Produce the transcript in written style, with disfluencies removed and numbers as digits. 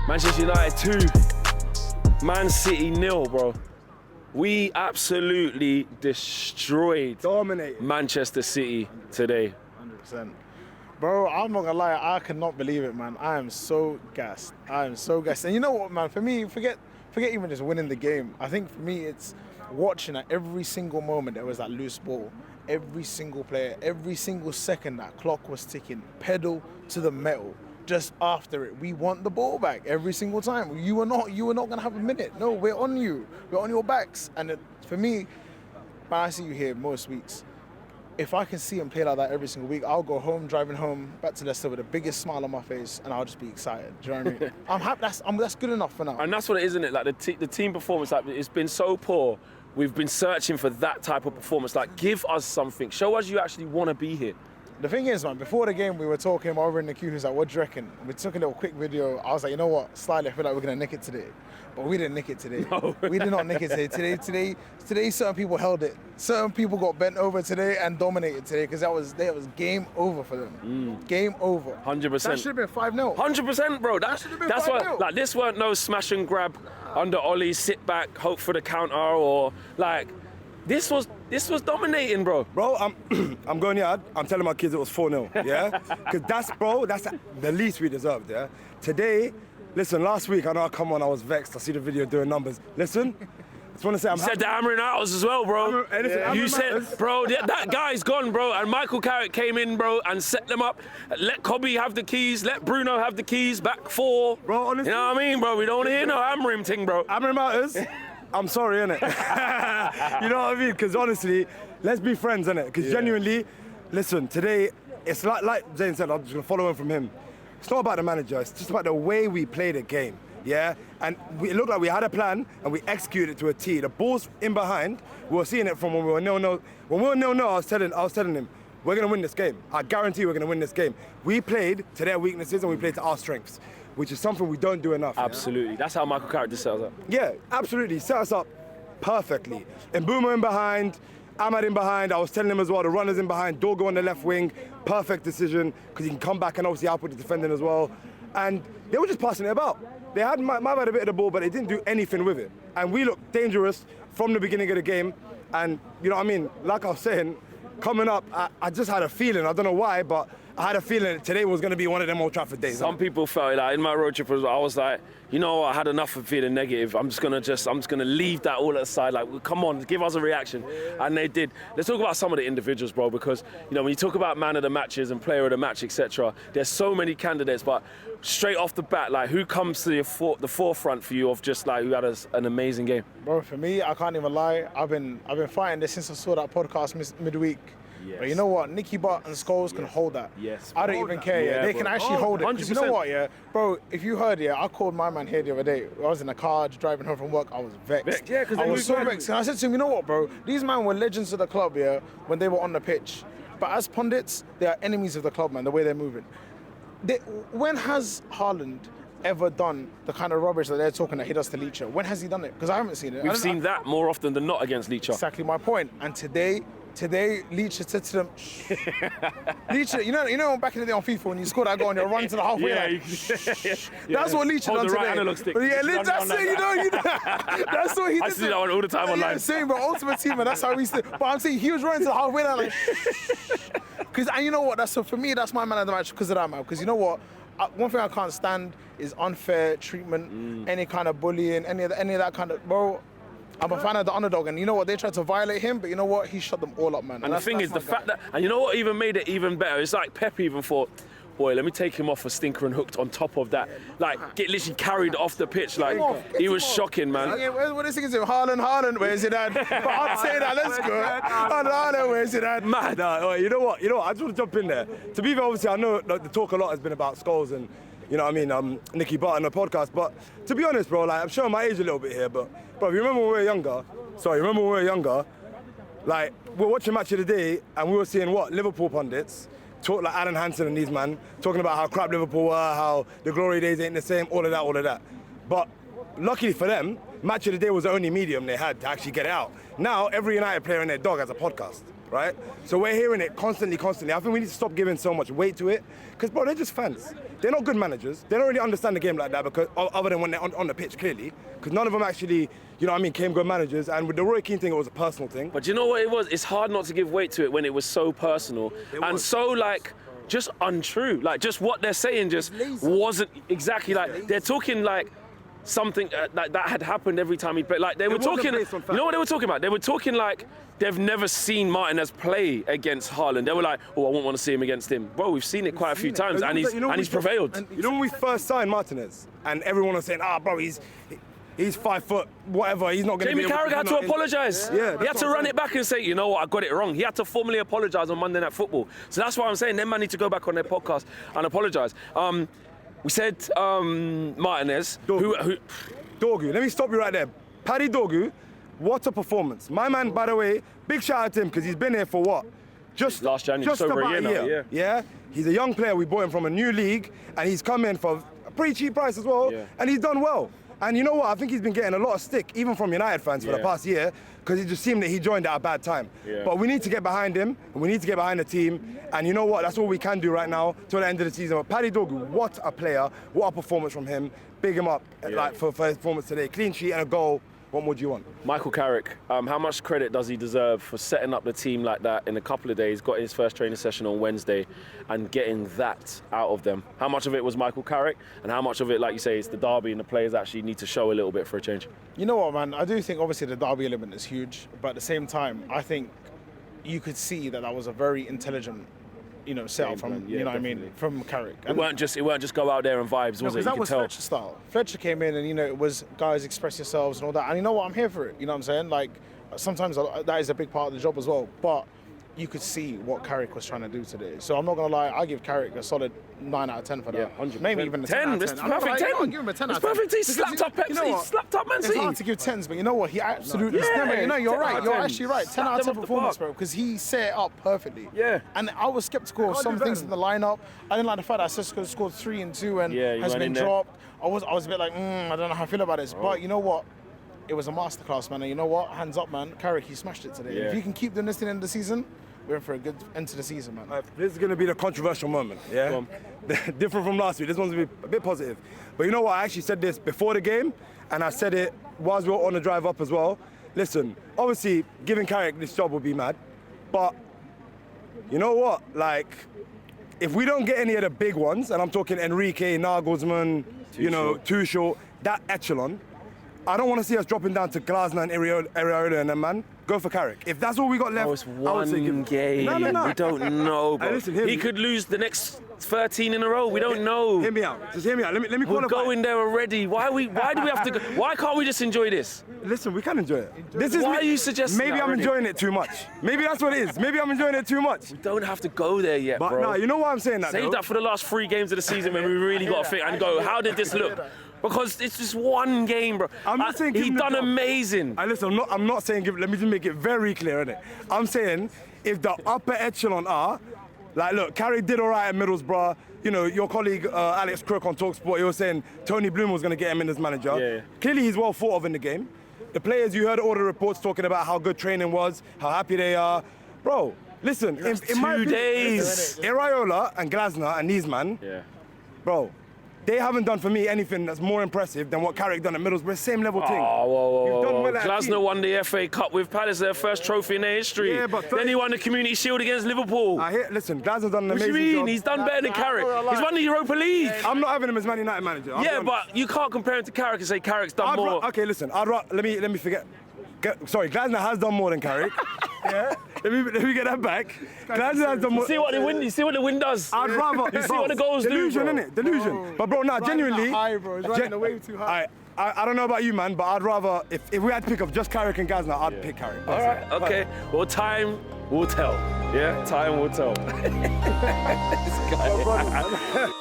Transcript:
Manchester United 2, Man City 0, bro. We absolutely destroyed Manchester City today. 100%. Bro, I'm not gonna lie, I cannot believe it, man. I am so gassed. And you know what, man? For me, forget even just winning the game. I think for me, it's watching at every single moment there was that loose ball. Every single player, every single second that clock was ticking, pedal to the metal. Just after it, we want the ball back every single time. You were not gonna have a minute. No, we're on you. We're on your backs. And for me, man, I see you here most weeks. If I can see him play like that every single week, I'll go home, driving home back to Leicester with the biggest smile on my face, and I'll just be excited. Do you know what I mean? I'm happy. That's good enough for now. And that's what it is, isn't it? Like the team performance, like it's been so poor. We've been searching for that type of performance. Like, give us something. Show us you actually want to be here. The thing is, man, before the game, we were talking over in the queue. He was like, "What do you reckon?" We took a little quick video. I was like, "You know what? Slightly, I feel like we're gonna nick it today." But we didn't nick it today. No. We did not nick it today. Today, certain people held it. Certain people got bent over today and dominated today because that was game over for them. Game over. 100%. That should have been 5-0. 100%, bro. That should have been that's 5-0. what. Like, this weren't no smash and grab under Ollie, sit back, hope for the counter, or like. This was dominating, bro. Bro, I'm going yard. I'm telling my kids it was 4-0, yeah? Because that's the least we deserved, yeah? Today, listen, last week, I know I come on, I was vexed. I see the video doing numbers. Listen, just want to say I'm happy. You said the hammering hours as well, bro. You said, bro, that guy's gone, bro. And Michael Carrick came in, bro, and set them up. Let Cobby have the keys. Let Bruno have the keys. Back four. Bro, honestly. You know what I mean, bro? We don't want to hear no Amorim thing, bro. Hammering matters. I'm sorry, innit? You know what I mean? Because honestly, let's be friends, innit? Because genuinely, listen, today, it's like Zane said, I'm just going to follow on from him. It's not about the manager, it's just about the way we play the game, yeah? And it looked like we had a plan and we executed it to a T. The ball's in behind, we were seeing it from when we were 0-0. When we were 0-0, I was telling him, we're going to win this game. I guarantee we're going to win this game. We played to their weaknesses and we played to our strengths, which is something we don't do enough. Absolutely. Yeah? That's how Michael Carrick just set us up. Yeah, absolutely. Set us up perfectly. Mbeumo in behind, Ahmad in behind. I was telling him as well, the runners in behind, Dorgo on the left wing. Perfect decision, because he can come back and obviously help with the defending as well. And they were just passing it about. They might have had a bit of the ball, but they didn't do anything with it. And we looked dangerous from the beginning of the game. And, you know what I mean? Like I was saying, coming up, I just had a feeling, I don't know why, but I had a feeling that today was going to be one of them Old Trafford days. Some people felt like in my road trip, I was like, you know what, I had enough of feeling negative. I'm just gonna leave that all aside. Like, come on, give us a reaction. And they did. Let's talk about some of the individuals, bro, because you know when you talk about man of the matches and player of the match, etc. There's so many candidates, but straight off the bat, like who comes to the forefront for you of just like who had an amazing game? Bro, for me, I can't even lie. I've been fighting this since I saw that podcast midweek. Yes. But you know what? Nicky Butt and Scholes can hold that. Yes. I don't even care. Yeah, they can actually hold it. 'Cause you know what? Yeah, bro. If you heard, I called my man here the other day. I was in a car driving home from work. I was vexed. Yeah, because I was so vexed. And I said to him, you know what, bro? These men were legends of the club, yeah, when they were on the pitch. But as pundits, they are enemies of the club, man. The way they're moving. When has Haaland ever done the kind of rubbish that they're talking that he does to Leacher? When has he done it? Because I haven't seen it. We've seen that more often than not against Leacher. Exactly my point. And today, Leacher said to them, Leacher, you know back in the day on FIFA when you scored that goal and you run to the halfway line? That's what Leacher done today. Right analog stick. But yeah, that's it, you know. That's what he did. I see that one all the time online. Yeah, same, but Ultimate Team, man, that's how we used to. But I'm saying he was running to the halfway line like, and you know what, so for me, that's my man of the match because of that, man. Because you know what? One thing I can't stand is unfair treatment, any kind of bullying, any of that kind of, bro. I'm a fan of the underdog, and you know what? They tried to violate him, but you know what? He shut them all up, man. And the thing is, the fact that, and you know what even made it even better? It's like Pep even thought, boy, let me take him off a stinker and hooked on top of that. Like, get literally carried off the pitch. Like, he was shocking, man. What is he saying? Haaland, where's it at? But I'd say that, let's go. Haaland, where's it at? Mad. You know what? I just want to jump in there. To be fair, obviously, I know the talk a lot has been about Scholes and, you know what I mean, Nicky Butt on the podcast. But to be honest, bro, like, I'm showing my age a little bit here, but, bro, you remember when we were younger, like, we were watching Match of the Day and we were seeing what? Liverpool pundits talk like Alan Hansen and these man, talking about how crap Liverpool were, how the glory days ain't the same, all of that. But luckily for them, Match of the Day was the only medium they had to actually get it out. Now, every United player and their dog has a podcast. right? So we're hearing it constantly. I think we need to stop giving so much weight to it, because, bro, they're just fans. They're not good managers. They don't really understand the game like that, because other than when they're on the pitch, clearly, because none of them actually, you know what I mean, came good managers. And with the Roy Keane thing, it was a personal thing. But you know what it was? It's hard not to give weight to it when it was so personal and so, like, just untrue. Like, just what they're saying just wasn't exactly like, they're talking like something like that had happened every time he played. Like, they were talking, you know what they were talking about? They were talking like they've never seen Martinez play against Haaland. They were like, oh, I wouldn't want to see him against him. Bro, we've seen it quite a few times, and he's prevailed. You know when we first signed Martinez, and everyone was saying, bro, he's 5 foot, whatever, he's not going to be Jamie Carrick had to apologise. Yeah, he had to run it back and say, you know what, I got it wrong. He had to formally apologise on Monday Night Football. So that's why I'm saying them man need to go back on their podcast and apologise. We said Martinez, Dorgu, let me stop you right there. Paddy Dorgu, what a performance. My man, by the way, big shout out to him, because he's been here for what? Just last January, just over about a year now, yeah. He's a young player. We bought him from a new league, and he's come in for a pretty cheap price as well, and he's done well. And you know what? I think he's been getting a lot of stick, even from United fans for the past year, because it just seemed that he joined at a bad time. But we need to get behind him, and we need to get behind the team. And you know what? That's all we can do right now till the end of the season. But Paddy Dorgu, what a player, what a performance from him. Big him up like for his performance today. Clean sheet and a goal. What more do you want? Michael Carrick, how much credit does he deserve for setting up the team like that in a couple of days, got his first training session on Wednesday, and getting that out of them? How much of it was Michael Carrick, and how much of it, like you say, is the derby and the players actually need to show a little bit for a change? You know what, man? I do think obviously the derby element is huge, but at the same time, I think you could see that was a very intelligent, setup from, you know what I mean, from Carrick. It weren't just go out there and vibes, was it? That You was could tell. Fletcher's style. Fletcher came in and, it was guys express yourselves and all that. And you know what? I'm here for it. You know what I'm saying? Like, sometimes that is a big part of the job as well. But you could see what Carrick was trying to do today. So I'm not going to lie, I give Carrick a solid 9 out of 10 for that. 100%. Maybe even a 10 out of 10. It's perfect 10. I'll give him a 10 out of 10. It's perfect. He slapped up Pepsi. He slapped up Man City. It's hard to give 10s, but you know what? He absolutely... you're right. You're actually right. 10 out of 10 performance, bro, because he set it up perfectly. Yeah. And I was skeptical of some things in the lineup. I didn't like the fact that Sisco scored 3 and 2 and has been dropped. I was a bit like, I don't know how I feel about this. But you know what? It was a masterclass, man. And you know what? Hands up, man. Carrick, he smashed it today. Yeah. If you can keep doing this till the end of the season, we're in for a good end to the season, man. This is going to be the controversial moment, yeah? Different from last week. This one's going to be a bit positive. But you know what? I actually said this before the game, and I said it whilst we were on the drive up as well. Listen, obviously, giving Carrick this job would be mad. But you know what? Like, if we don't get any of the big ones, and I'm talking Enrique, Nagelsmann, Tuchel, that echelon, I don't want to see us dropping down to Glasner and Areola and them, man. Go for Carrick. If that's all we got left, it's one game. No. We don't know, bro. Listen, he could lose the next 13 in a row. We don't know. Hear me out. Just hear me out. Let me We're qualify. going there already. Why do we have to go? Why can't we just enjoy this? Listen, we can enjoy it. Why are you suggesting Maybe that I'm already? enjoying it too much. Maybe that's what it is. Maybe I'm enjoying it too much. We don't have to go there yet, But bro. no, you know why I'm saying that, Save though? that for the last 3 games of the season when we really got to think and go, how did this look? Because it's just one game, bro. I'm not saying give he him the done job. Amazing. Listen, I'm not saying give. Let me just make it very clear, innit? I'm saying if the upper echelon are, like, look, Carrick did all right at Middlesbrough. You know, your colleague Alex Crook on TalkSport, he was saying Tony Bloom was going to get him in as manager. Yeah. Clearly, he's well thought of in the game. The players, you heard all the reports talking about how good training was, how happy they are. Bro, listen, in my 2 opinion, days. Areola and Glasner and these man, bro, they haven't done for me anything that's more impressive than what Carrick done at Middlesbrough. Same level thing. Whoa. You've done well at a Glasner team. won the FA Cup with Palace, their first trophy in their history. Yeah, but then he won the Community Shield against Liverpool. Listen, Glasner's done an What do amazing you mean? job. He's done better than Carrick. He's won the Europa League. I'm not having him as Man United manager. I'll be honest. But you can't compare him to Carrick and say Carrick's done more. Okay, listen. Let me forget. Sorry, Glasner has done more than Carrick. Yeah. Let me get that back. Glasner has done more. You see what the wind does? I'd rather. You see what the goals do, Delusion, bro? innit? Delusion. But bro, nah, genuinely. High, bro. He's riding the wave too high. I don't know about you, man, but I'd rather if we had to pick up just Carrick and Glasner, I'd pick Carrick. All right, okay. Well, time will tell. Yeah, time will tell. This guy.